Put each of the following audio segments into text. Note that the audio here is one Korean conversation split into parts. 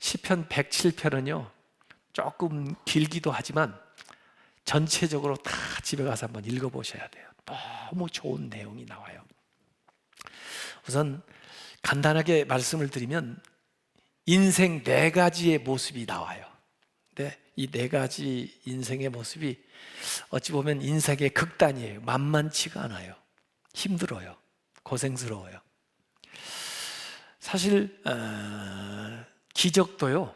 시편 107편은요 조금 길기도 하지만 전체적으로 다 집에 가서 한번 읽어보셔야 돼요. 너무 좋은 내용이 나와요. 우선 간단하게 말씀을 드리면 인생 네 가지의 모습이 나와요. 근데 이 네 가지 인생의 모습이 어찌 보면 인생의 극단이에요. 만만치가 않아요. 힘들어요. 고생스러워요. 사실 기적도요,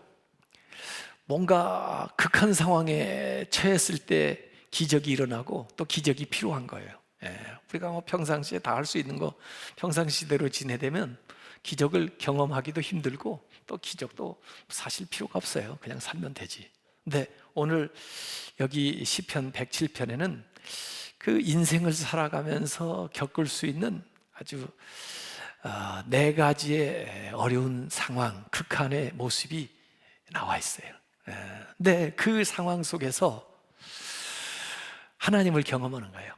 뭔가 극한 상황에 처했을 때 기적이 일어나고 또 기적이 필요한 거예요. 우리가 뭐 평상시에 다 할 수 있는 거 평상시대로 지내되면 기적을 경험하기도 힘들고 또 기적도 사실 필요가 없어요. 그냥 살면 되지. 근데 오늘 여기 시편 107편에는 그 인생을 살아가면서 겪을 수 있는 아주 네 가지의 어려운 상황, 극한의 모습이 나와 있어요. 근데 그 상황 속에서 하나님을 경험하는 거예요.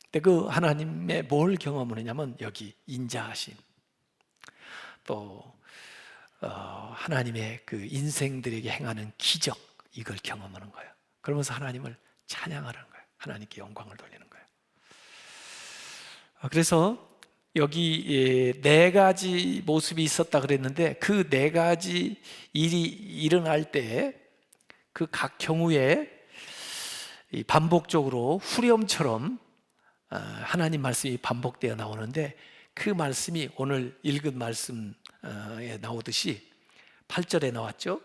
근데 그 하나님의 뭘 경험하느냐면 여기 인자하심, 또 하나님의 그 인생들에게 행하는 기적, 이걸 경험하는 거예요. 그러면서 하나님을 찬양하는 거예요. 하나님께 영광을 돌리는 거예요. 그래서 여기 네 가지 모습이 있었다 그랬는데 그 네 가지 일이 일어날 때 그 각 경우에 반복적으로 후렴처럼 하나님 말씀이 반복되어 나오는데 그 말씀이 오늘 읽은 말씀에 나오듯이 8절에 나왔죠.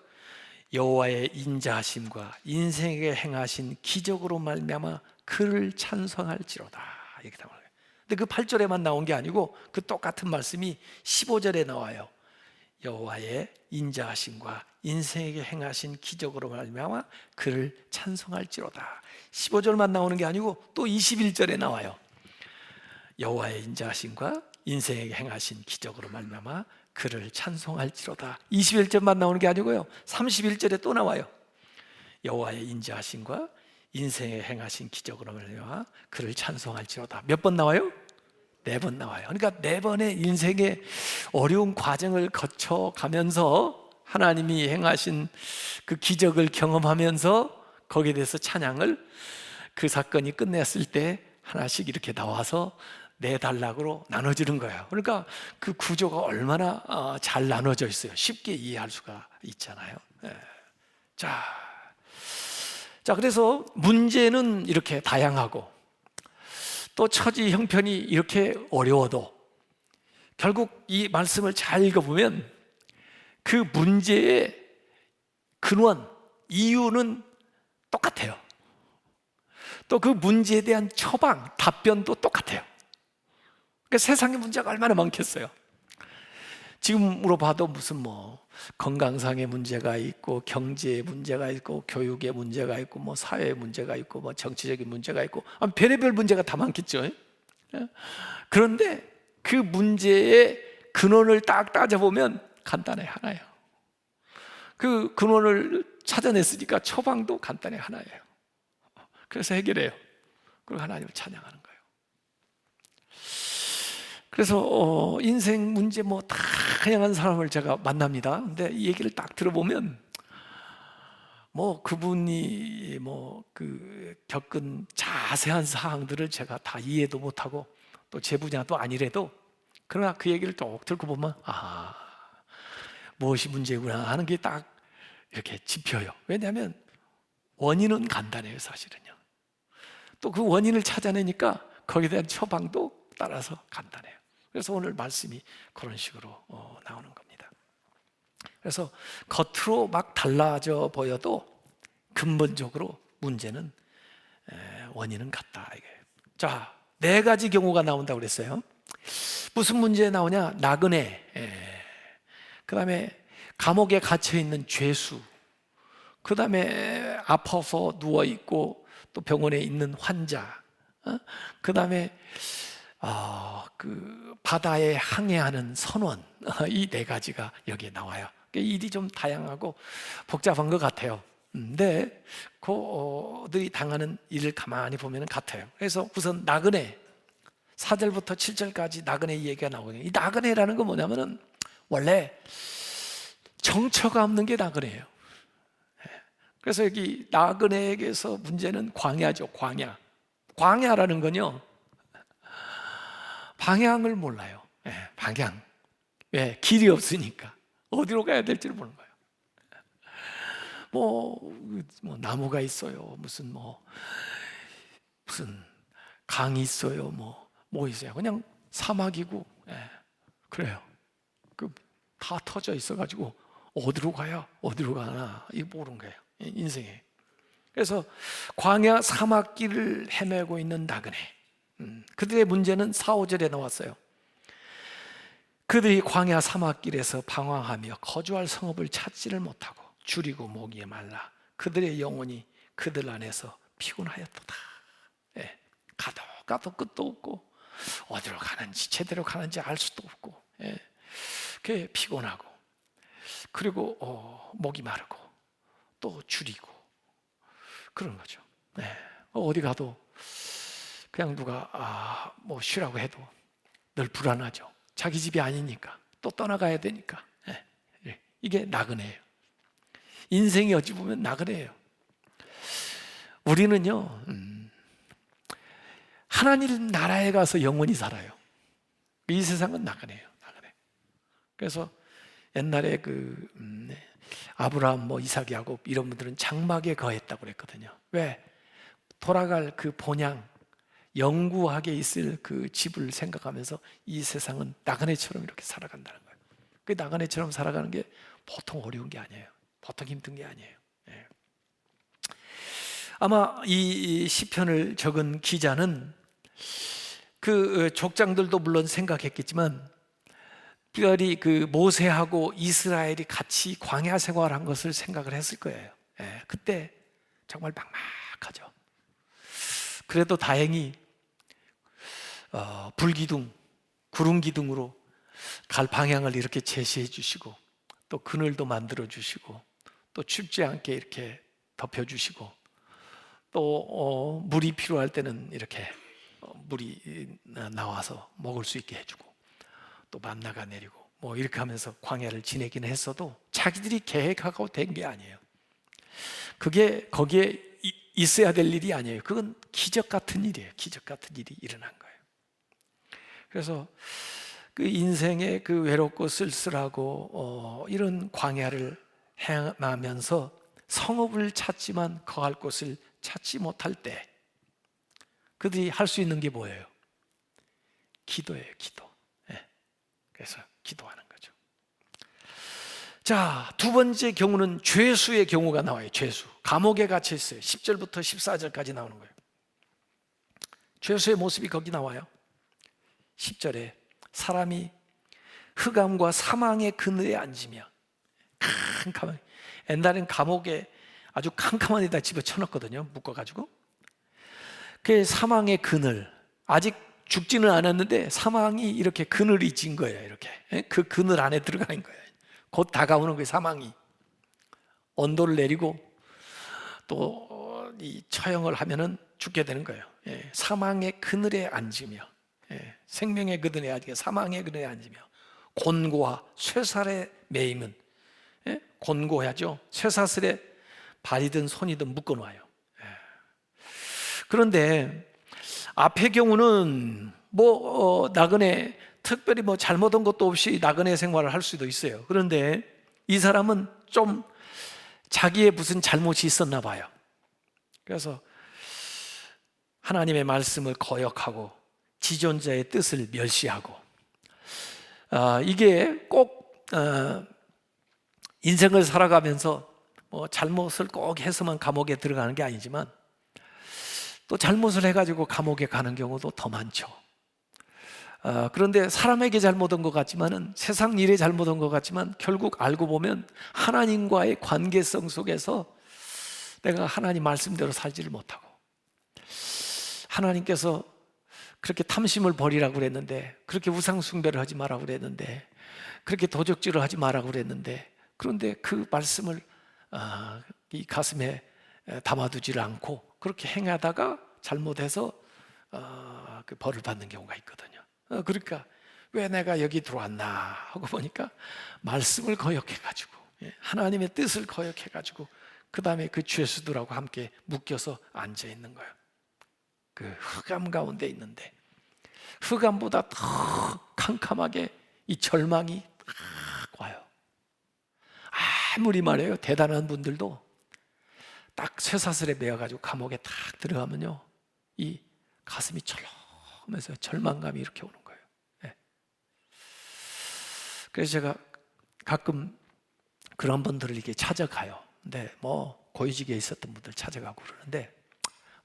여호와의 인자하심과 인생에 행하신 기적으로 말미암아 그를 찬송할지로다, 이렇게 나와요. 근데 그 8절에만 나온 게 아니고 그 똑같은 말씀이 15절에 나와요. 여호와의 인자하심과 인생에게 행하신 기적으로 말미암아 그를 찬송할지로다. 15절만 나오는 게 아니고 또 21절에 나와요. 여호와의 인자하심과 인생에게 행하신 기적으로 말미암아 그를 찬송할지로다. 21절만 나오는 게 아니고요, 31절에 또 나와요. 여호와의 인자하심과 인생에 행하신 기적으로 말미암아 그를 찬송할지로다. 몇 번 나와요? 네 번 나와요. 그러니까 네 번의 인생의 어려운 과정을 거쳐가면서 하나님이 행하신 그 기적을 경험하면서 거기에 대해서 찬양을, 그 사건이 끝냈을 때 하나씩 이렇게 나와서 네 단락으로 나눠지는 거예요. 그러니까 그 구조가 얼마나 잘 나눠져 있어요. 쉽게 이해할 수가 있잖아요. 자, 그래서 문제는 이렇게 다양하고 또 처지 형편이 이렇게 어려워도 결국 이 말씀을 잘 읽어보면 그 문제의 근원, 이유는 똑같아요. 또 그 문제에 대한 처방, 답변도 똑같아요. 그러니까 세상에 문제가 얼마나 많겠어요. 지금으로 봐도 무슨 뭐 건강상의 문제가 있고 경제의 문제가 있고 교육의 문제가 있고 뭐 사회의 문제가 있고 뭐 정치적인 문제가 있고 별의별 문제가 다 많겠죠. 그런데 그 문제의 근원을 딱 따져보면 간단해 하나예요. 그 근원을 찾아냈으니까 처방도 간단해 하나예요. 그래서 해결해요. 그리고 하나님을 찬양하는 거예요. 그래서 인생 문제 뭐 다양한 사람을 제가 만납니다. 근데 이 얘기를 딱 들어보면 뭐 그분이 뭐 그 겪은 자세한 사항들을 제가 다 이해도 못하고 또 제 분야도 아니래도, 그러나 그 얘기를 쭉 듣고 보면 무엇이 문제구나 하는 게 딱 이렇게 짚혀요. 왜냐하면 원인은 간단해요, 사실은요. 또 그 원인을 찾아내니까 거기에 대한 처방도 따라서 간단해요. 그래서 오늘 말씀이 그런 식으로 나오는 겁니다. 그래서 겉으로 막 달라져 보여도 근본적으로 문제는 원인은 같다, 이게. 자, 네 가지 경우가 나온다고 그랬어요. 무슨 문제 나오냐? 나그네, 그 다음에 감옥에 갇혀있는 죄수, 그 다음에 아파서 누워있고 또 병원에 있는 환자, 그 다음에 그 바다에 항해하는 선원, 이 네 가지가 여기에 나와요. 일이 좀 다양하고 복잡한 것 같아요. 근데 그들이 당하는 일을 가만히 보면 같아요. 그래서 우선 나그네, 4절부터 7절까지 나그네 얘기가 나오거든요. 이 나그네라는 건 뭐냐면은 원래 정처가 없는 게 나그네예요. 그래서 여기 나그네에게서 문제는 광야죠. 광야라는 건요, 방향을 몰라요. 방향. 왜? 길이 없으니까 어디로 가야 될지를 모르는 거예요. 뭐 나무가 있어요. 무슨 강이 있어요. 뭐 있어요. 그냥 사막이고, 그래요. 다 터져 있어가지고 어디로 가나 이거 모르는 거예요. 인생에. 그래서 광야 사막길을 헤매고 있는 나그네. 그들의 문제는 4, 5절에 나왔어요. 그들이 광야 사막길에서 방황하며 거주할 성읍을 찾지를 못하고 줄이고 목이 말라 그들의 영혼이 그들 안에서 피곤하였도다. 가도 끝도 없고 어디로 가는지 제대로 가는지 알 수도 없고, 그게 피곤하고, 그리고 목이 마르고 또 줄이고 그런 거죠. 어디 가도 그냥 누가 뭐 쉬라고 해도 늘 불안하죠. 자기 집이 아니니까 또 떠나가야 되니까. 이게 나그네예요. 인생이 어찌 보면 나그네예요. 우리는요, 하나님 나라에 가서 영원히 살아요. 이 세상은 나그네예요. 나그네. 그래서 옛날에 아브라함, 이삭, 야곱 이런 분들은 장막에 거했다고 그랬거든요. 왜? 돌아갈 그 본향, 영구하게 있을 그 집을 생각하면서 이 세상은 나그네처럼 이렇게 살아간다는 거예요. 그 나그네처럼 살아가는 게 보통 어려운 게 아니에요. 보통 힘든 게 아니에요. 아마 이 시편을 적은 기자는 그 족장들도 물론 생각했겠지만 특별히 그 모세하고 이스라엘이 같이 광야 생활한 것을 생각을 했을 거예요. 그때 정말 막막하죠. 그래도 다행히 불기둥, 구름기둥으로 갈 방향을 이렇게 제시해 주시고 또 그늘도 만들어 주시고 또 춥지 않게 이렇게 덮여 주시고 또 물이 필요할 때는 이렇게 물이 나와서 먹을 수 있게 해주고 또 만나가 내리고 이렇게 하면서 광야를 지내기는 했어도 자기들이 계획하고 된 게 아니에요. 그게 거기에 있어야 될 일이 아니에요. 그건 기적 같은 일이에요. 기적 같은 일이 일어난 거예요. 그래서 그 인생의 그 외롭고 쓸쓸하고 이런 광야를 행하면서 성읍을 찾지만 거할 곳을 찾지 못할 때 그들이 할 수 있는 게 뭐예요? 기도예요. 기도. 그래서 기도하는 거죠. 자, 두 번째 경우는 죄수의 경우가 나와요. 죄수. 감옥에 갇혀 있어요. 10절부터 14절까지 나오는 거예요. 죄수의 모습이 거기 나와요. 10절에 사람이 흑암과 사망의 그늘에 앉으며 캄캄하게, 옛날엔 감옥에 아주 캄캄한 데다 집어쳐넣거든요. 묶어가지고. 그 사망의 그늘, 아직 죽지는 않았는데 사망이 이렇게 그늘이 진 거예요. 이렇게 그 그늘 안에 들어가는 거예요. 곧 다가오는 거예요. 사망이 온도를 내리고 또 이 처형을 하면은 죽게 되는 거예요. 사망의 그늘에 앉으며, 생명의 그늘에 앉으며 사망의 그늘에 앉으며 곤고와 쇠살에 매임은, 곤고하죠. 쇠사슬에 발이든 손이든 묶어놓아요. 그런데 앞의 경우는 나그네 특별히 잘못한 것도 없이 나그네 생활을 할 수도 있어요. 그런데 이 사람은 좀 자기의 무슨 잘못이 있었나 봐요. 그래서 하나님의 말씀을 거역하고 지존자의 뜻을 멸시하고, 이게 꼭 인생을 살아가면서 잘못을 꼭 해서만 감옥에 들어가는 게 아니지만 또 잘못을 해가지고 감옥에 가는 경우도 더 많죠. 그런데 사람에게 잘못한 것 같지만은, 세상 일에 잘못한 것 같지만 결국 알고 보면 하나님과의 관계성 속에서 내가 하나님 말씀대로 살지를 못하고, 하나님께서 그렇게 탐심을 버리라고 그랬는데, 그렇게 우상 숭배를 하지 말라고 그랬는데, 그렇게 도적질을 하지 말라고 그랬는데, 그런데 그 말씀을 이 가슴에 담아두지를 않고 그렇게 행하다가 잘못해서 그 벌을 받는 경우가 있거든요. 그러니까 왜 내가 여기 들어왔나 하고 보니까 말씀을 거역해가지고, 하나님의 뜻을 거역해가지고 그 다음에 그 죄수들하고 함께 묶여서 앉아 있는 거예요. 그 흑암 가운데 있는데 흑암보다 더 캄캄하게 이 절망이 딱 와요. 아무리 말해요 대단한 분들도 딱 쇠사슬에 매어가지고 감옥에 딱 들어가면요 이 가슴이 철렁하면서 절망감이 이렇게 오는 거예요. 그래서 제가 가끔 그런 분들을 이렇게 찾아가요. 근데 뭐 고위직에 있었던 분들 찾아가고 그러는데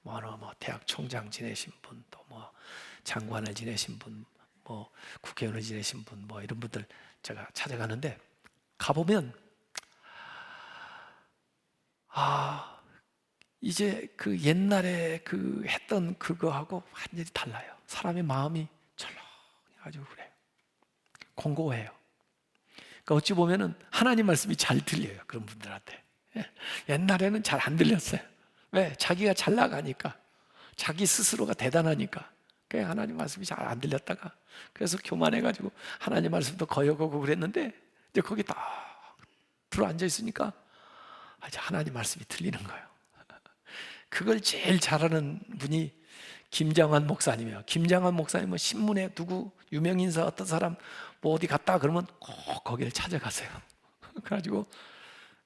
뭐 대학 총장 지내신 분, 또 뭐 장관을 지내신 분, 뭐 국회의원을 지내신 분, 뭐 이런 분들 제가 찾아가는데 가보면 이제 그 옛날에 그 했던 그거하고 완전히 달라요. 사람의 마음이 철렁해가지고 그래요. 공고해요. 그러니까 어찌 보면은 하나님 말씀이 잘 들려요. 그런 분들한테. 옛날에는 잘 안 들렸어요. 왜? 자기가 잘 나가니까, 자기 스스로가 대단하니까. 그냥 하나님 말씀이 잘 안 들렸다가 그래서 교만해가지고 하나님 말씀도 거역하고 그랬는데 이제 거기 딱 들어앉아 있으니까 이제 하나님 말씀이 들리는 거예요. 그걸 제일 잘하는 분이 김장환 목사님이에요. 김장환 목사님은 신문에 누구 유명인사 어떤 사람 뭐 어디 갔다 그러면 꼭 거기를 찾아가세요. 그래가지고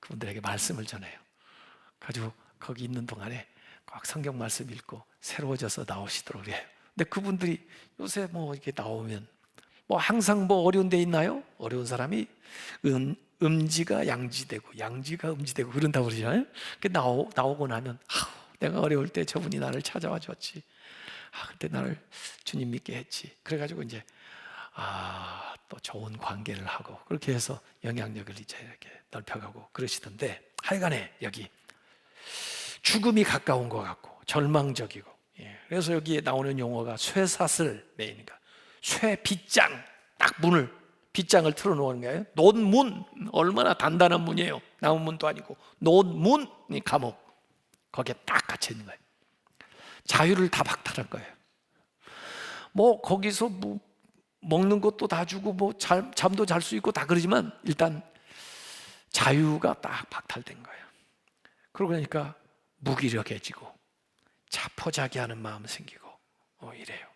그분들에게 말씀을 전해요. 가지고 거기 있는 동안에 꼭 성경 말씀 읽고 새로워져서 나오시도록 해요. 근데 그분들이 요새 뭐 이렇게 나오면 뭐 항상 뭐 어려운 데 있나요? 어려운 사람이 음지가 양지되고 양지가 음지되고 그런다고 그러잖아요. 나오고 나면 내가 어려울 때 저분이 나를 찾아와 줬지. 그때 나를 주님 믿게 했지. 그래가지고 이제 또 좋은 관계를 하고 그렇게 해서 영향력을 이제 이렇게 넓혀가고 그러시던데 하여간에 여기 죽음이 가까운 것 같고 절망적이고 그래서 여기에 나오는 용어가 쇠사슬 매이니까 쇠 빗장 딱 문을 빗장을 틀어놓은 거예요. 논문 얼마나 단단한 문이에요. 나무 문도 아니고 논문이 감옥 거기에 딱 갇혀 있는 거예요. 자유를 다 박탈한 거예요. 뭐 거기서 뭐 먹는 것도 다 주고 뭐 잠도 잘 수 있고 다 그러지만 일단 자유가 딱 박탈된 거예요. 그러고 그러니까 무기력해지고 자포자기하는 마음 생기고 이래요.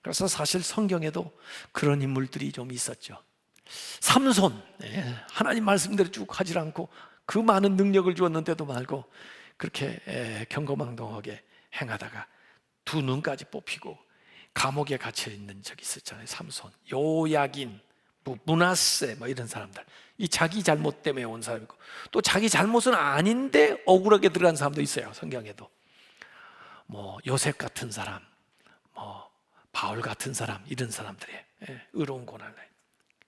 그래서 사실 성경에도 그런 인물들이 좀 있었죠. 삼손 하나님 말씀대로 쭉 하지 않고 그 많은 능력을 주었는데도 말고 그렇게 경거망동하게 행하다가 두 눈까지 뽑히고 감옥에 갇혀 있는 적이 있었잖아요. 삼손, 요야긴, 므낫세 뭐 이런 사람들 이 자기 잘못 때문에 온 사람이고 또 자기 잘못은 아닌데 억울하게 들어간 사람도 있어요. 성경에도 뭐 요셉 같은 사람, 뭐 바울 같은 사람 이런 사람들의 의로운 고난을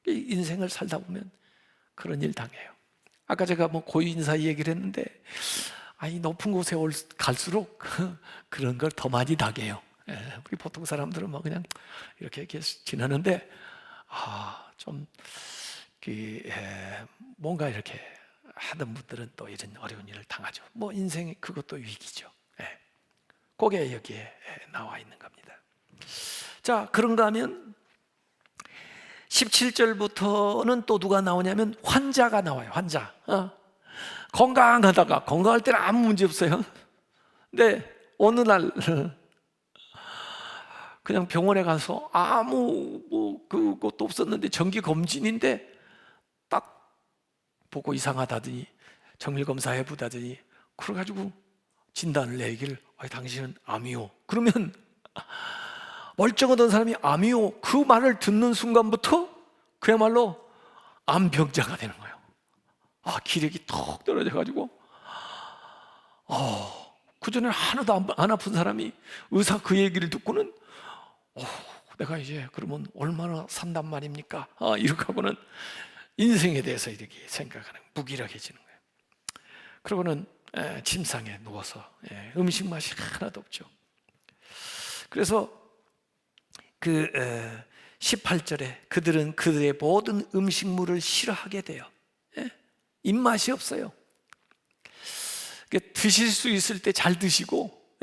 인생을 살다 보면 그런 일 당해요. 아까 제가 뭐 고인사 얘기를 했는데 높은 곳에 갈수록 그런 걸 더 많이 당해요. 우리 보통 사람들은 뭐 그냥 이렇게 지나는데 좀 뭔가 이렇게 하던 분들은 또 이런 어려운 일을 당하죠. 뭐 인생이 그것도 위기죠. 그게 여기에 나와 있는 겁니다. 자, 그런가 하면 17절부터는 또 누가 나오냐면 환자가 나와요. 환자. 건강할 때는 아무 문제 없어요. 근데 어느 날 그냥 병원에 가서 아무 그것도 없었는데 정기 검진인데 딱 보고 이상하다더니 정밀 검사 해보다더니 그래가지고 진단을 내기를 당신은 암이요. 그러면 멀쩡하던 사람이 암이요 그 말을 듣는 순간부터 그야말로 암병자가 되는 거예요. 기력이 턱 떨어져가지고 그전에 하나도 안 아픈 사람이 의사 그 얘기를 듣고는 내가 이제 그러면 얼마나 산단 말입니까? 이렇게 하고는 인생에 대해서 이렇게 생각하는 무기력해지는 거예요. 그러고는 침상에 누워서 음식 맛이 하나도 없죠. 그래서 그 18절에 그들은 그들의 모든 음식물을 싫어하게 돼요. 입맛이 없어요. 드실 수 있을 때 잘 드시고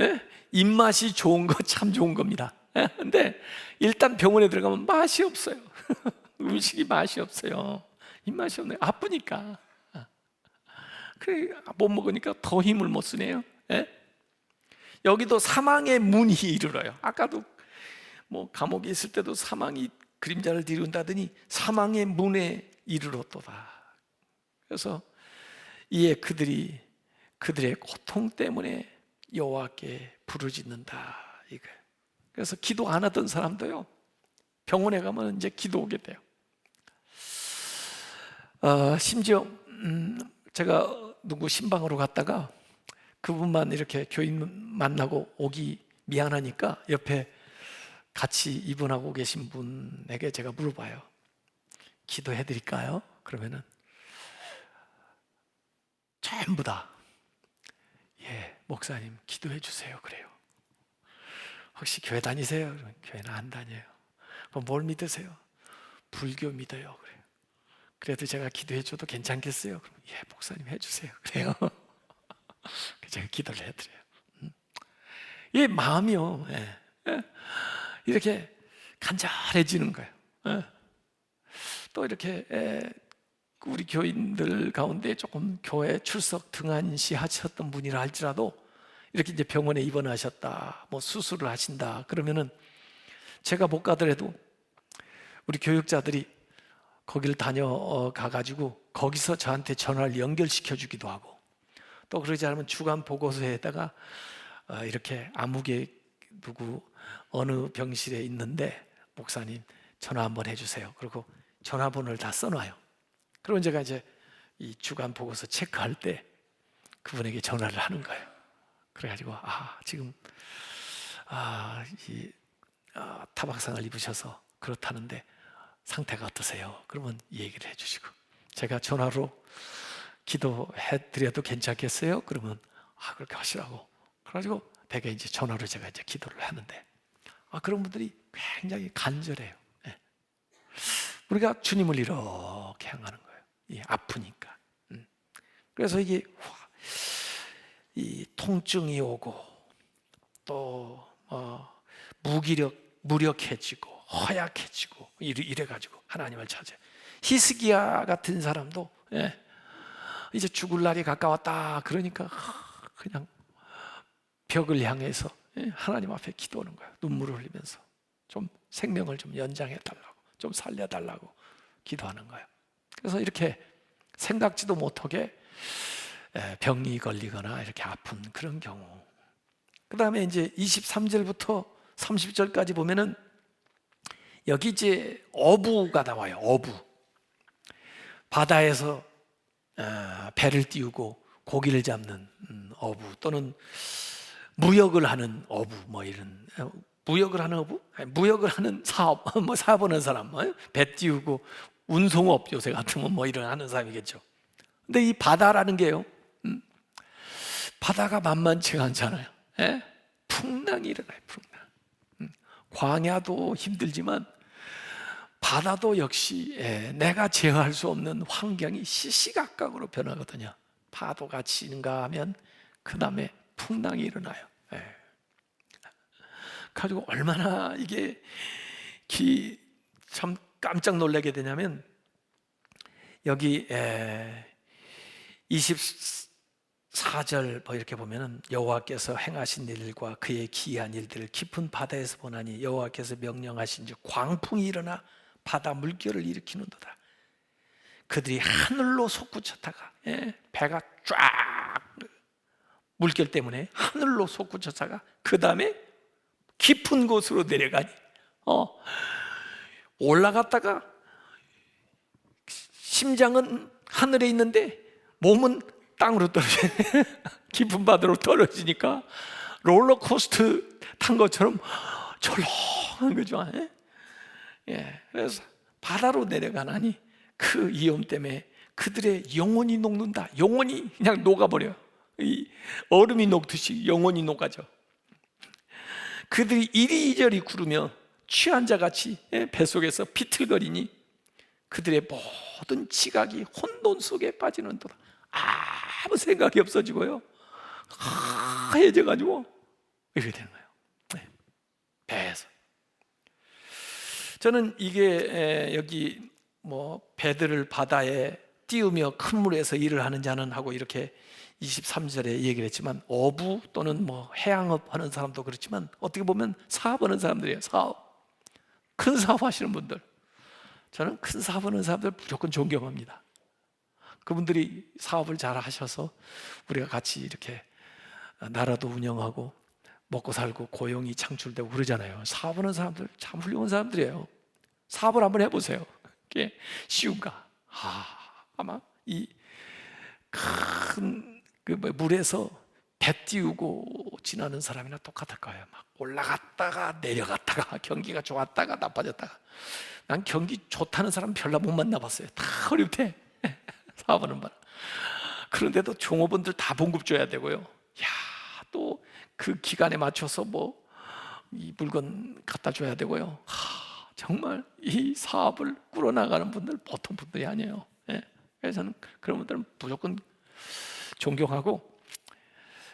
입맛이 좋은 거 참 좋은 겁니다. 근데 일단 병원에 들어가면 맛이 없어요. 음식이 맛이 없어요. 입맛이 없네. 아프니까. 그래, 못 먹으니까 더 힘을 못 쓰네요. 예? 여기도 사망의 문이 이르러요. 아까도 뭐 감옥에 있을 때도 사망이 그림자를 뒤른다더니 사망의 문에 이르렀도다. 그래서 이에 그들의 고통 때문에 여호와께 부르짖는다 이거. 그래서 기도 안 하던 사람도요, 병원에 가면 이제 기도 오게 돼요. 심지어 제가 누구 신방으로 갔다가 그분만 이렇게 교인 만나고 오기 미안하니까 옆에 같이 입원하고 계신 분에게 제가 물어봐요. 기도해 드릴까요? 그러면은 전부 다 예, 목사님 기도해 주세요 그래요. 혹시 교회 다니세요? 그러면 교회는 안 다녀요. 그럼 뭘 믿으세요? 불교 믿어요 그래요. 그래도 제가 기도해 줘도 괜찮겠어요? 그럼 예, 목사님 해 주세요 그래요. 제가 기도를 해드려요. 이 마음이요, 예, 예, 이렇게 간절해지는 거예요. 예. 또 이렇게 우리 교인들 가운데 조금 교회 출석 등한시 하셨던 분이라 할지라도 이렇게 이제 병원에 입원하셨다, 뭐 수술을 하신다 그러면은 제가 못 가더라도 우리 교육자들이 거기를 다녀가 가지고 거기서 저한테 전화를 연결시켜 주기도 하고, 또 그러지 않으면 주간 보고서에다가 이렇게 아무개 누구 어느 병실에 있는데 목사님 전화 한번 해주세요. 그리고 전화번호를 다 써놔요. 그러면 제가 이제 이 주간 보고서 체크할 때 그분에게 전화를 하는 거예요. 그래가지고 지금 타박상을 입으셔서 그렇다는데 상태가 어떠세요? 그러면 얘기를 해주시고, 제가 전화로 기도해 드려도 괜찮겠어요? 그러면 그렇게 하시라고. 그래가지고 대개 이제 전화로 제가 이제 기도를 하는데 그런 분들이 굉장히 간절해요. 예. 우리가 주님을 이렇게 향하는 거예요. 아프니까. 그래서 이게 이 통증이 오고 또 무력해지고 허약해지고 이래가지고 하나님을 찾아요. 히스기야 같은 사람도 이제 죽을 날이 가까웠다 그러니까 그냥 벽을 향해서 하나님 앞에 기도하는 거예요. 눈물을 흘리면서 좀 생명을 좀 연장해 달라고, 좀 살려 달라고 기도하는 거예요. 그래서 이렇게 생각지도 못하게 병이 걸리거나 이렇게 아픈 그런 경우. 그 다음에 이제 23절부터 30절까지 보면은 여기 이제 어부가 나와요. 어부. 바다에서 배를 띄우고 고기를 잡는 어부, 또는 무역을 하는 어부, 뭐 이런 무역을 하는 어부? 아니, 무역을 하는 사업, 뭐 사업하는 사람, 배 띄우고 운송업 요새 같으면 뭐 이런 하는 사람이겠죠. 근데 이 바다라는 게요, 바다가 만만치가 않잖아요. 예? 풍랑이 일어나요. 풍랑. 광야도 힘들지만 바다도 역시 내가 제어할 수 없는 환경이 시시각각으로 변하거든요. 파도가 치는가 하면 그 다음에 풍랑이 일어나요. 가지고 얼마나 이게 참 깜짝 놀라게 되냐면 여기 24절 뭐 이렇게 보면은 여호와께서 행하신 일과 그의 기이한 일들을 깊은 바다에서 보나니 여호와께서 명령하신즉 광풍이 일어나 바다 물결을 일으키는도다. 그들이 하늘로 솟구쳤다가 배가 쫙 물결 때문에 하늘로 솟구쳤다가 그 다음에 깊은 곳으로 내려가니 올라갔다가 심장은 하늘에 있는데 몸은 땅으로 떨어져요. 깊은 바다로 떨어지니까 롤러코스터 탄 것처럼 철렁한 거죠. 그래서 바다로 내려가나니 그 위험 때문에 그들의 영혼이 녹는다. 영혼이 그냥 녹아버려요. 이 얼음이 녹듯이 영혼이 녹아져. 그들이 이리저리 구르며 취한 자같이 뱃속에서 비틀거리니 그들의 모든 지각이 혼돈 속에 빠지는도다. 아무 생각이 없어지고요, 하얘져가지고 이렇게 되는 거예요. 배에서. 저는 이게 여기 뭐 배들을 바다에 띄우며 큰 물에서 일을 하는 자는 하고 이렇게 23절에 얘기를 했지만, 어부 또는 뭐 해양업 하는 사람도 그렇지만 어떻게 보면 사업하는 사람들이에요. 사업, 큰 사업 하시는 분들, 저는 큰 사업하는 사람들 무조건 존경합니다. 그분들이 사업을 잘 하셔서 우리가 같이 이렇게 나라도 운영하고 먹고 살고 고용이 창출되고 그러잖아요. 사업하는 사람들 참 훌륭한 사람들이에요. 사업을 한번 해보세요. 그게 쉬운가? 아마 이 큰 그 물에서 배 띄우고 지나는 사람이나 똑같을 거예요. 막 올라갔다가 내려갔다가, 경기가 좋았다가 나빠졌다가. 난 경기 좋다는 사람 별로 못 만나봤어요. 다 어렵대. 사업하는 바람. 그런데도 종업원들 다 봉급 줘야 되고요. 야, 또 그 기간에 맞춰서 뭐 이 물건 갖다 줘야 되고요. 정말 이 사업을 꾸려나가는 분들 보통 분들이 아니에요. 그래서 저는 그런 분들은 무조건 존경하고,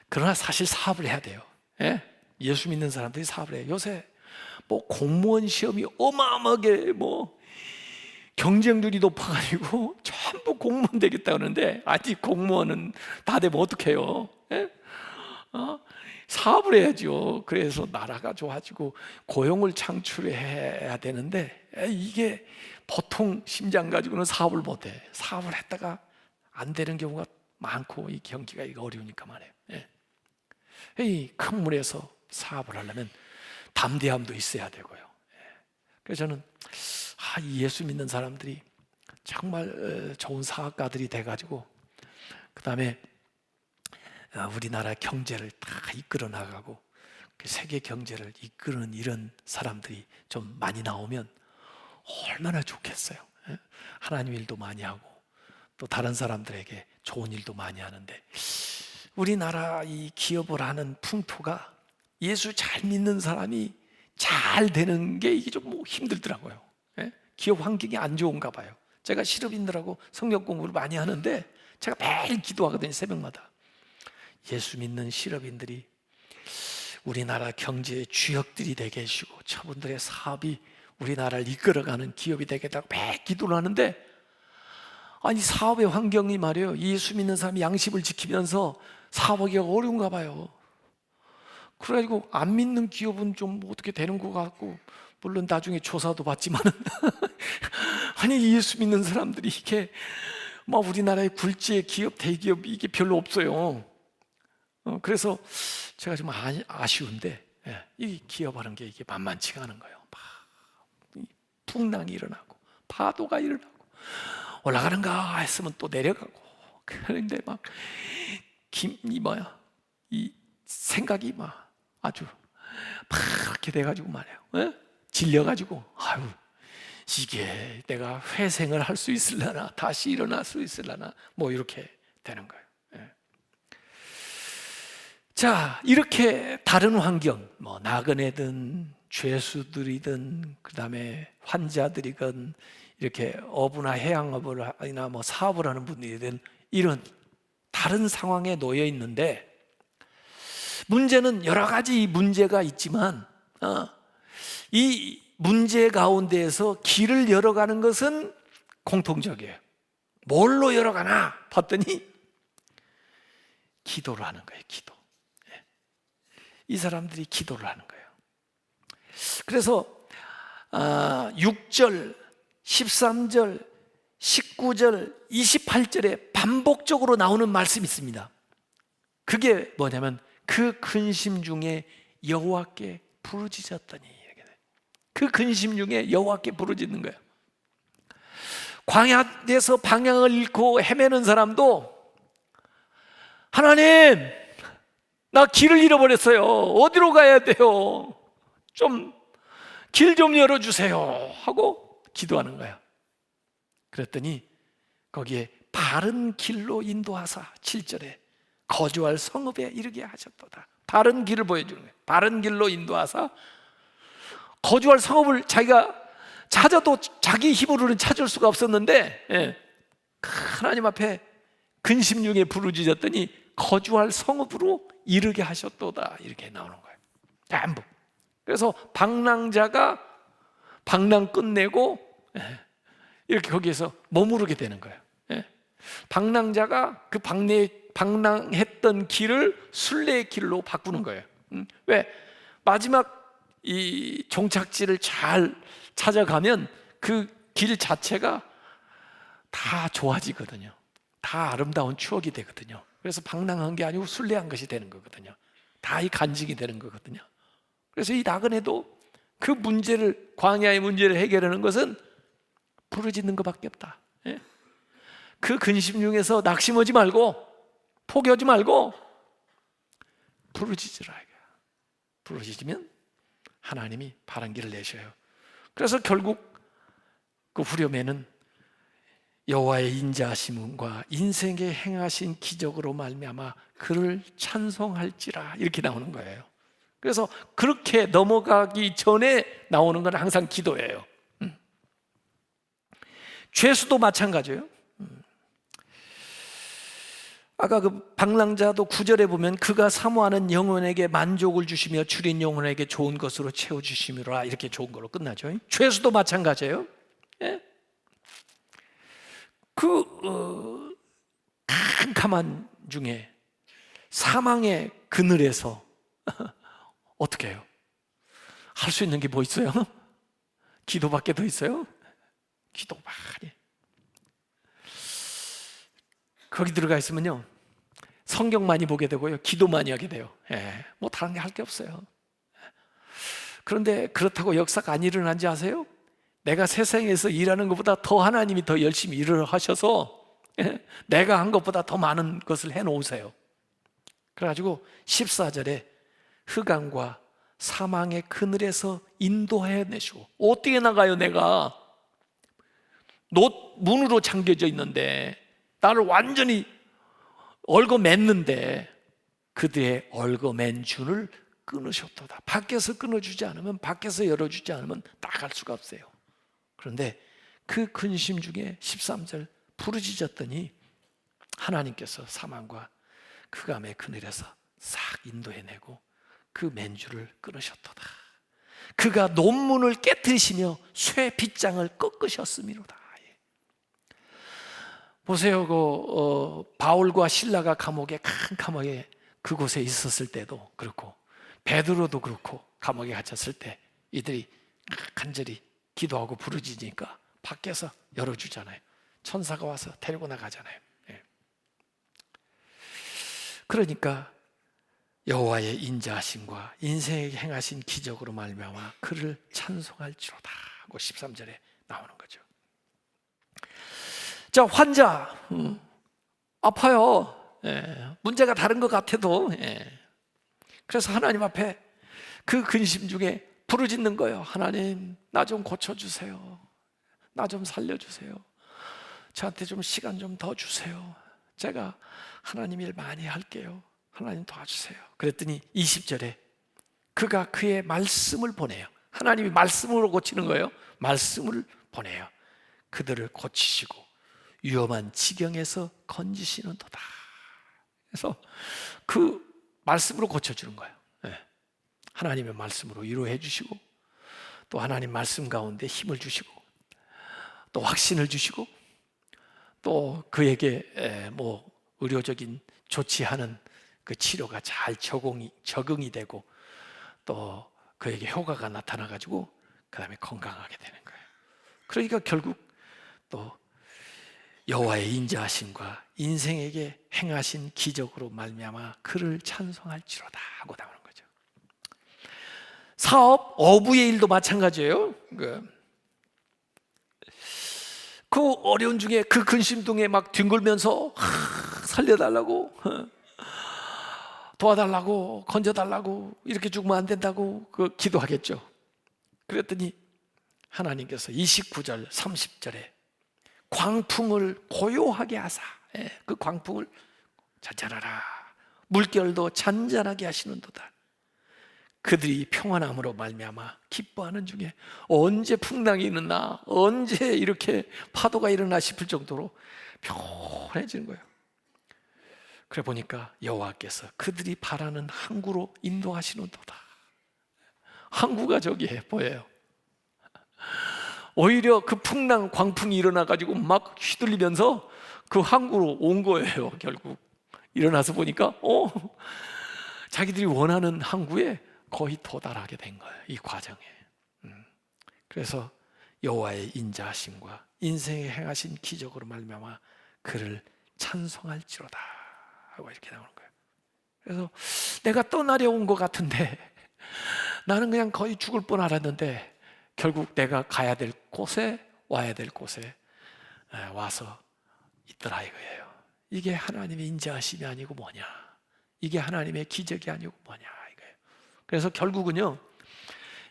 그러나 사실 사업을 해야 돼요. 예수 믿는 사람들이 사업을 해요. 요새 뭐 공무원 시험이 어마어마하게 뭐 경쟁률이 높아가지고 전부 공무원 되겠다 그러는데, 아직 공무원은 다 되면 어떡해요? 사업을 해야죠. 그래서 나라가 좋아지고 고용을 창출해야 되는데, 이게 보통 심장 가지고는 사업을 못해. 사업을 했다가 안 되는 경우가 많고, 이 경기가 이거 어려우니까 말이에요. 이 큰 물에서 사업을 하려면 담대함도 있어야 되고요. 그래서 저는 이 예수 믿는 사람들이 정말 좋은 사업가들이 돼가지고, 그 다음에 우리나라 경제를 다 이끌어 나가고 세계 경제를 이끄는 이런 사람들이 좀 많이 나오면 얼마나 좋겠어요. 하나님 일도 많이 하고 또 다른 사람들에게 좋은 일도 많이 하는데, 우리나라 이 기업을 하는 풍토가 예수 잘 믿는 사람이 잘 되는 게 이게 좀 뭐 힘들더라고요. 기업 환경이 안 좋은가 봐요. 제가 실업인들하고 성경 공부를 많이 하는데 제가 매일 기도하거든요. 새벽마다. 예수 믿는 실업인들이 우리나라 경제의 주역들이 되게 해주시고, 저분들의 사업이 우리나라를 이끌어가는 기업이 되겠다고 매일 기도를 하는데, 아니 사업의 환경이 말이에요, 예수 믿는 사람이 양심을 지키면서 사업하기가 어려운가 봐요. 그래가지고 안 믿는 기업은 좀 어떻게 되는 것 같고, 물론 나중에 조사도 받지만 아니 예수 믿는 사람들이 이게 막 우리나라의 굴지의 기업, 대기업 이게 별로 없어요. 그래서 제가 좀 아쉬운데, 이 기업하는 게 이게 만만치가 않은 거예요. 막 풍랑이 일어나고 파도가 일어나고 올라가는가 했으면 또 내려가고, 그런데 막 이 생각이 막 아주 파랗게 돼가지고 말이에요. 질려가지고 이게 내가 회생을 할 수 있을려나, 다시 일어날 수 있을려나, 뭐 이렇게 되는 거예요. 자, 이렇게 다른 환경, 뭐 나그네든 죄수들이든 그 다음에 환자들이든 이렇게 어부나 해양업을 하나 뭐 사업을 하는 분들이든 이런 다른 상황에 놓여 있는데, 문제는 여러 가지 문제가 있지만 이 문제 가운데에서 길을 열어가는 것은 공통적이에요. 뭘로 열어가나 봤더니 기도를 하는 거예요. 기도. 이 사람들이 기도를 하는 거예요. 그래서 6절, 13절, 19절, 28절에 반복적으로 나오는 말씀이 있습니다. 그게 뭐냐면 그 근심 중에 여호와께 부르짖었더니, 그 근심 중에 여호와께 부르짖는 거예요. 광야에서 방향을 잃고 헤매는 사람도 하나님, 나 길을 잃어버렸어요. 어디로 가야 돼요? 길 좀 열어주세요 하고 기도하는 거예요. 그랬더니 거기에 바른 길로 인도하사 7절에 거주할 성읍에 이르게 하셨도다. 바른 길을 보여주는 거예요. 바른 길로 인도하사 거주할 성읍을 자기가 찾아도 자기 힘으로는 찾을 수가 없었는데, 하나님 앞에 근심 중에 부르짖었더니 거주할 성읍으로 이르게 하셨도다, 이렇게 나오는 거예요. 전부. 그래서 방랑자가 방랑 끝내고 이렇게 거기에서 머무르게 되는 거예요. 예. 방랑자가 그 방랑했던 길을 순례의 길로 바꾸는 거예요. 왜? 마지막 이 종착지를 잘 찾아가면 그 길 자체가 다 좋아지거든요. 다 아름다운 추억이 되거든요. 그래서 방랑한 게 아니고 순례한 것이 되는 거거든요. 다 이 간직이 되는 거거든요. 그래서 이 나그네도 그 문제를, 광야의 문제를 해결하는 것은 부르짖는 것밖에 없다. 예? 그 근심 중에서 낙심하지 말고, 포기하지 말고 부르짖으라. 부르짖으면 하나님이 바른 길을 내셔요. 그래서 결국 그 후렴에는 여호와의 인자하심과 인생에 행하신 기적으로 말미암아 그를 찬송할지라, 이렇게 나오는 거예요. 그래서 그렇게 넘어가기 전에 나오는 건 항상 기도예요. 죄수도 마찬가지예요. 아까 그 방랑자도 9절에 보면 그가 사모하는 영혼에게 만족을 주시며 줄인 영혼에게 좋은 것으로 채워주시미라, 이렇게 좋은 걸로 끝나죠. 죄수도 마찬가지예요. 예? 그 캄캄한 중에 사망의 그늘에서 어떻게 해요? 할 수 있는 게 뭐 있어요? 기도밖에 더 있어요? 기도 많이. 거기 들어가 있으면요, 성경 많이 보게 되고요, 기도 많이 하게 돼요. 뭐 다른 게 할 게 없어요. 그런데 그렇다고 역사가 안 일어난지 아세요? 내가 세상에서 일하는 것보다 더 하나님이 더 열심히 일을 하셔서 내가 한 것보다 더 많은 것을 해놓으세요. 그래가지고 14절에 흑암과 사망의 그늘에서 인도해내시고, 어떻게 나가요? 내가 문으로 잠겨져 있는데, 나를 완전히 얽어맸는데 그들의 얽어맨 줄을 끊으셨도다. 밖에서 끊어주지 않으면, 밖에서 열어주지 않으면 나갈 수가 없어요. 그런데 그 근심 중에 13절 부르짖었더니 하나님께서 사망과 흑암의 그늘에서 싹 인도해내고 그 맨줄을 끊으셨도다. 그가 논문을 깨뜨리시며 쇠 빗장을 꺾으셨음이로다. 보세요, 바울과 실라가 감옥에 캄캄하게 그곳에 있었을 때도 그렇고, 베드로도 그렇고, 감옥에 갇혔을 때 이들이 간절히 기도하고 부르짖으니까 밖에서 열어주잖아요. 천사가 와서 데리고 나가잖아요. 그러니까 여호와의 인자하심과 인생에게 행하신 기적으로 말미암아 그를 찬송할지로다 하고 13절에 나오는 거죠. 자, 환자 아파요. 문제가 다른 것 같아도, 그래서 하나님 앞에 그 근심 중에 부르짖는 거예요. 하나님, 나 좀 고쳐주세요. 나 좀 살려주세요. 저한테 좀 시간 좀 더 주세요. 제가 하나님 일 많이 할게요. 하나님 도와주세요. 그랬더니 20절에 그가 그의 말씀을 보내요. 하나님이 말씀으로 고치는 거예요. 말씀을 보내요. 그들을 고치시고 위험한 지경에서 건지시는도다. 그래서 그 말씀으로 고쳐주는 거예요. 하나님의 말씀으로 위로해 주시고, 또 하나님 말씀 가운데 힘을 주시고, 또 확신을 주시고, 또 그에게 뭐 의료적인 조치하는 그 치료가 잘 적응이 되고, 또 그에게 효과가 나타나 가지고 그 다음에 건강하게 되는 거예요. 그러니까 결국 또 여호와의 인자하심과 인생에게 행하신 기적으로 말미암아 그를 찬송할지로다 하고 나오는 거죠. 사업, 어부의 일도 마찬가지예요. 그 어려운 중에 그 근심동에 막 뒹굴면서 살려달라고, 도와달라고, 건져달라고, 이렇게 죽으면 안 된다고 그 기도하겠죠. 그랬더니 하나님께서 29절 30절에 광풍을 고요하게 하사, 그 광풍을 잔잔하라, 물결도 잔잔하게 하시는도다. 그들이 평안함으로 말미암아 기뻐하는 중에, 언제 풍랑이 일어나, 언제 이렇게 파도가 일어나 싶을 정도로 평온해지는 거예요. 그래 보니까 여호와께서 그들이 바라는 항구로 인도하시는도다. 항구가 저기에 보여요. 오히려 그 풍랑 광풍이 일어나가지고 막 휘둘리면서 그 항구로 온 거예요. 결국 일어나서 보니까 자기들이 원하는 항구에 거의 도달하게 된 거예요. 이 과정에. 그래서 여호와의 인자하심과 인생에 행하신 기적으로 말미암아 그를 찬송할지로다 하고 이렇게 나오는 거예요. 그래서 내가 떠나려온 것 같은데 나는 그냥 거의 죽을 뻔 알았는데 결국 내가 가야 될 곳에, 와야 될 곳에 와서 있더라 이거예요. 이게 하나님의 인자하심이 아니고 뭐냐, 이게 하나님의 기적이 아니고 뭐냐 이거예요. 그래서 결국은요,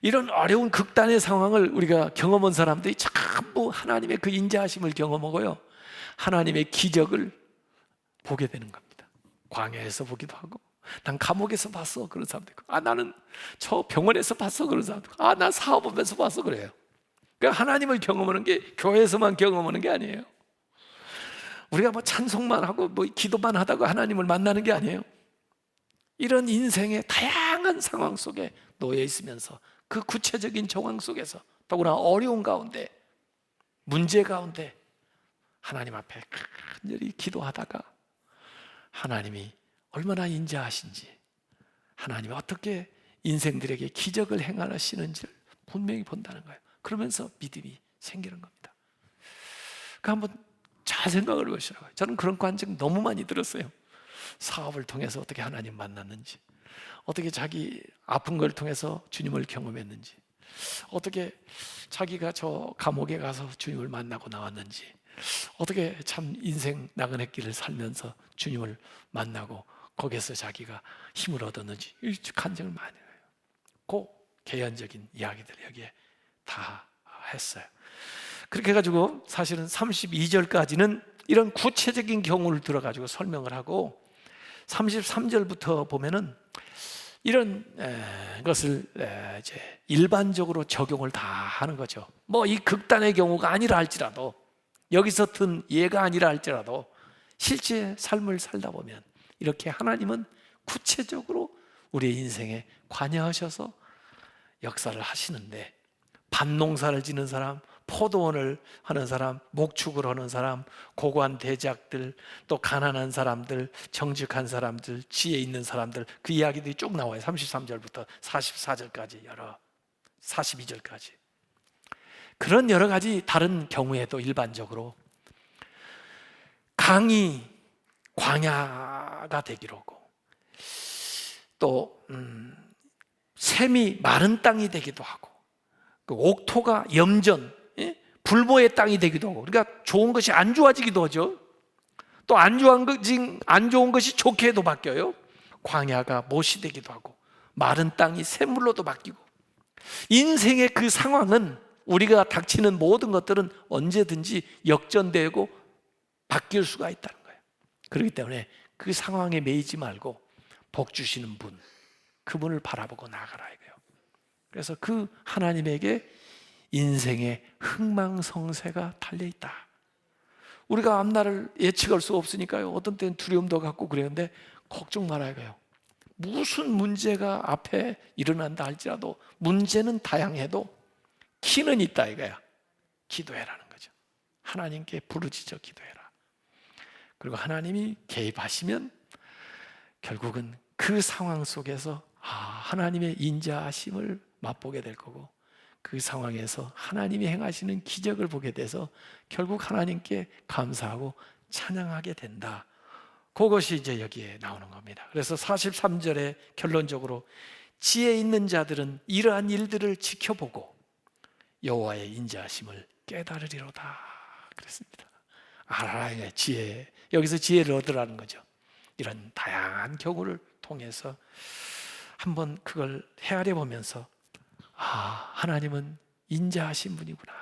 이런 어려운 극단의 상황을 우리가 경험한 사람들이 전부 하나님의 그 인자하심을 경험하고요, 하나님의 기적을 보게 되는 겁니다. 광야에서 보기도 하고, 난 감옥에서 봤어 그런 사람도 있고, 나는 저 병원에서 봤어 그런 사람도 있고, 난 사업하면서 봤어 그래요. 그러니까 하나님을 경험하는 게 교회에서만 경험하는 게 아니에요. 우리가 뭐 찬송만 하고 뭐 기도만 하다가 하나님을 만나는 게 아니에요. 이런 인생의 다양한 상황 속에 놓여 있으면서 그 구체적인 정황 속에서, 더구나 어려운 가운데, 문제 가운데 하나님 앞에 간절히 기도하다가 하나님이 얼마나 인자하신지, 하나님이 어떻게 인생들에게 기적을 행하시는지를 분명히 본다는 거예요. 그러면서 믿음이 생기는 겁니다. 그 한번 잘 생각을 해보시라고요. 저는 그런 관증 너무 많이 들었어요. 사업을 통해서 어떻게 하나님 만났는지, 어떻게 자기 아픈 걸 통해서 주님을 경험했는지, 어떻게 자기가 저 감옥에 가서 주님을 만나고 나왔는지, 어떻게 참 인생 나그네 길을 살면서 주님을 만나고 거기에서 자기가 힘을 얻었는지, 이 간증을 많이 해요. 그 개연적인 이야기들 여기에 다 했어요. 그렇게 해가지고 사실은 32절까지는 이런 구체적인 경우를 들어가지고 설명을 하고, 33절부터 보면은 이런 것을 이제 일반적으로 적용을 다 하는 거죠. 뭐 이 극단의 경우가 아니라 할지라도, 여기서 든 예가 아니라 할지라도 실제 삶을 살다 보면 이렇게 하나님은 구체적으로 우리의 인생에 관여하셔서 역사를 하시는데, 밭농사를 지는 사람, 포도원을 하는 사람, 목축을 하는 사람, 고관 대작들, 또 가난한 사람들, 정직한 사람들, 지혜 있는 사람들, 그 이야기들이 쭉 나와요. 33절부터 44절까지, 42절까지. 그런 여러 가지 다른 경우에도 일반적으로 강이 광야가 되기로 하고, 또 샘이 마른 땅이 되기도 하고, 그 옥토가 염전, 불모의 땅이 되기도 하고, 그러니까 좋은 것이 안 좋아지기도 하죠. 또 안 좋은 것이 좋게도 바뀌어요. 광야가 못이 되기도 하고, 마른 땅이 샘물로도 바뀌고, 인생의 그 상황은, 우리가 닥치는 모든 것들은 언제든지 역전되고 바뀔 수가 있다는 거예요. 그렇기 때문에 그 상황에 매이지 말고 복 주시는 분, 그분을 바라보고 나아가라 이거예요. 그래서 그 하나님에게 인생의 흥망성쇠가 달려있다. 우리가 앞날을 예측할 수 없으니까요, 어떤 때는 두려움도 갖고 그러는데 걱정 말아야 해요. 무슨 문제가 앞에 일어난다 할지라도 문제는 다양해도 키는 있다 이거야. 기도해라는 거죠. 하나님께 부르짖어 기도해라. 그리고 하나님이 개입하시면 결국은 그 상황 속에서 하나님의 인자하심을 맛보게 될 거고, 그 상황에서 하나님이 행하시는 기적을 보게 돼서 결국 하나님께 감사하고 찬양하게 된다. 그것이 이제 여기에 나오는 겁니다. 그래서 43절에 결론적으로 지혜 있는 자들은 이러한 일들을 지켜보고 여호와의 인자하심을 깨달으리로다 그랬습니다. 알아야 지혜, 여기서 지혜를 얻으라는 거죠. 이런 다양한 경우를 통해서 한번 그걸 헤아려 보면서 하나님은 인자하신 분이구나,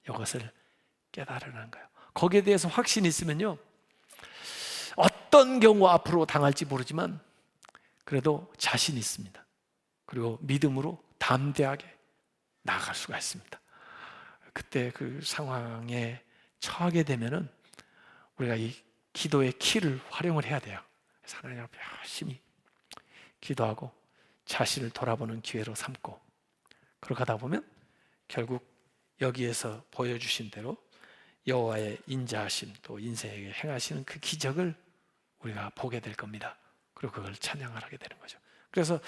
이것을 깨달으라는 거예요. 거기에 대해서 확신이 있으면요, 어떤 경우 앞으로 당할지 모르지만 그래도 자신 있습니다. 그리고 믿음으로 담대하게 나아갈 수가 있습니다. 그때 그 상황에 처하게 되면은 우리가 이 기도의 키를 활용을 해야 돼요. 그래서 하나님 앞에 열심히 기도하고 자신을 돌아보는 기회로 삼고, 그렇게 하다 보면 결국 여기에서 보여주신 대로 여호와의 인자하심 또 인생에게 행하시는 그 기적을 우리가 보게 될 겁니다. 그리고 그걸 찬양을 하게 되는 거죠. 그래서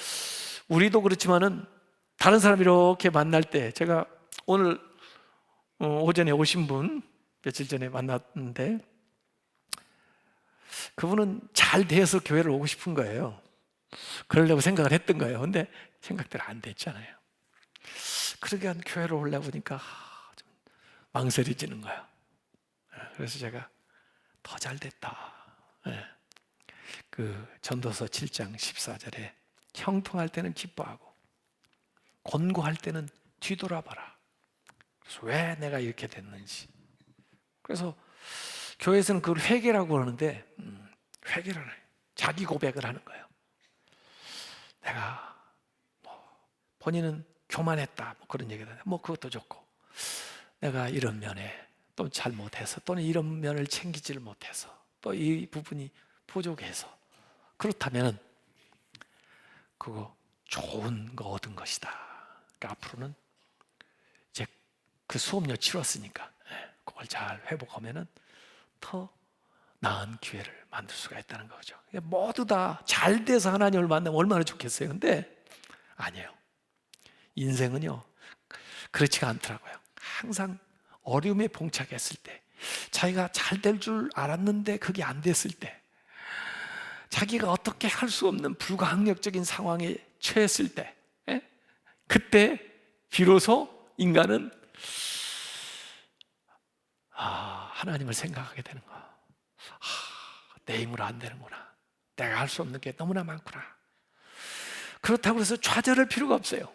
우리도 그렇지만은 다른 사람 이렇게 만날 때, 제가 오늘 오전에 오신 분 며칠 전에 만났는데 그분은 잘 돼서 교회를 오고 싶은 거예요. 그러려고 생각을 했던 거예요. 근데 생각대로 안 됐잖아요. 그러게 교회를 오려고 보니까 좀 망설여지는 거예요. 그래서 제가 더 잘 됐다. 그 전도서 7장 14절에 형통할 때는 기뻐하고 곤고할 때는 뒤돌아봐라. 그래서 왜 내가 이렇게 됐는지. 그래서 교회에서는 그걸 회개라고 하는데 회개를 해요. 자기 고백을 하는 거예요. 내가 본인은 교만했다 그런 얘기를 하는데 그것도 좋고, 내가 이런 면에 또 잘못해서 또는 이런 면을 챙기지를 못해서 또 이 부분이 부족해서 그렇다면 그거 좋은 거 얻은 것이다. 그러니까 앞으로는 이제 그 수업료 치렀으니까 그걸 잘 회복하면은 더 나은 기회를 만들 수가 있다는 거죠. 모두 다 잘 돼서 하나님을 만나면 얼마나 좋겠어요. 근데 아니에요. 인생은요 그렇지가 않더라고요. 항상 어려움에 봉착했을 때, 자기가 잘 될 줄 알았는데 그게 안 됐을 때, 자기가 어떻게 할 수 없는 불가항력적인 상황에 처했을 때, 그때 비로소 인간은 하나님을 생각하게 되는 거야. 내 힘으로 안 되는구나. 내가 할 수 없는 게 너무나 많구나. 그렇다고 해서 좌절할 필요가 없어요.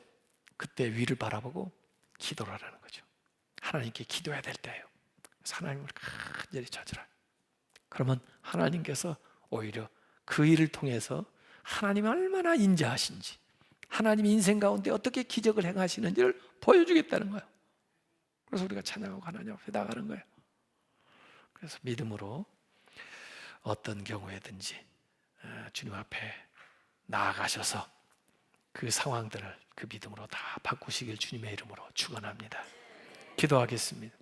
그때 위를 바라보고 기도를 하라는 거죠. 하나님께 기도해야 될 때예요. 그래서 하나님을 간절히 찾으라. 그러면 하나님께서 오히려 그 일을 통해서 하나님이 얼마나 인자하신지, 하나님이 인생 가운데 어떻게 기적을 행하시는지를 보여주겠다는 거예요. 그래서 우리가 찬양하고 하나님 앞에 나가는 거예요. 그래서 믿음으로 어떤 경우에든지 주님 앞에 나아가셔서 그 상황들을 그 믿음으로 다 바꾸시길 주님의 이름으로 축원합니다. 기도하겠습니다.